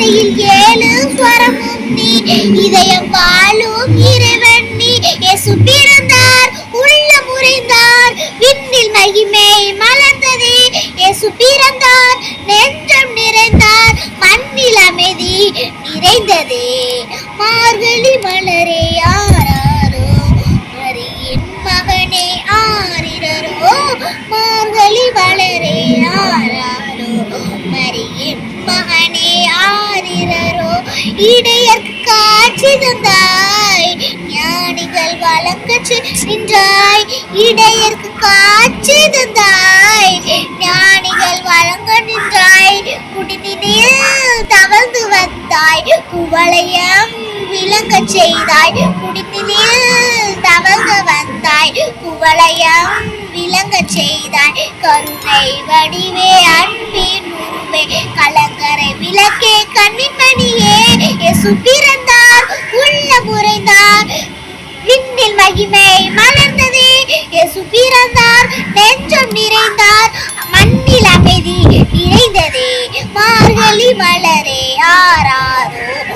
இசையில் ஏழு ஸ்வரமும் நீ, இதயம் வாழும் இறைவன் நீ. இயேசு பிறந்தார், உள்ளம் உறைந்தார், விண்ணில் மகிமை மலர்ந்ததே. இயேசு பிறந்தார், நெஞ்சம் நிறைந்தார், மண்ணில் அமைதி நிறைந்ததே. மார்கழி மலரே ஆராரோ, மரியின் மகனே ஆரிரரோ. மார்கழி மலரே ஆராரோ, மரியின் மகனே ஆரிரரோ. இடையர்க்கு காட்சி தந்தாய், ஞானிகள் வழங்கச் நின்றாய். இடையர்க்கு காட்சி தந்தாய், ஞானிகள் வழங்க நின்றாய். குடிநிலையில் தவழ்ந்து வந்தாய், குவளையம் விளங்கச் செய்தாய். குடிநிலையில் தவழ்ந்து வந்தாய், குவளையம் விளங்கச் செய்தாய். கருணை வடிவே, அன்பின் உருவே, கலங்கரை விளக்கே, கன்னிமணியே. இயேசு பிறந்தார், உள்ளம் உறைந்தார், விண்ணில் மகிமை மலர்ந்ததே. இயேசு பிறந்தார், நெஞ்சம் நிறைந்தார், மண்ணில் அமைதி நிறைந்ததே. மார்கழி மலரே ஆராரோ,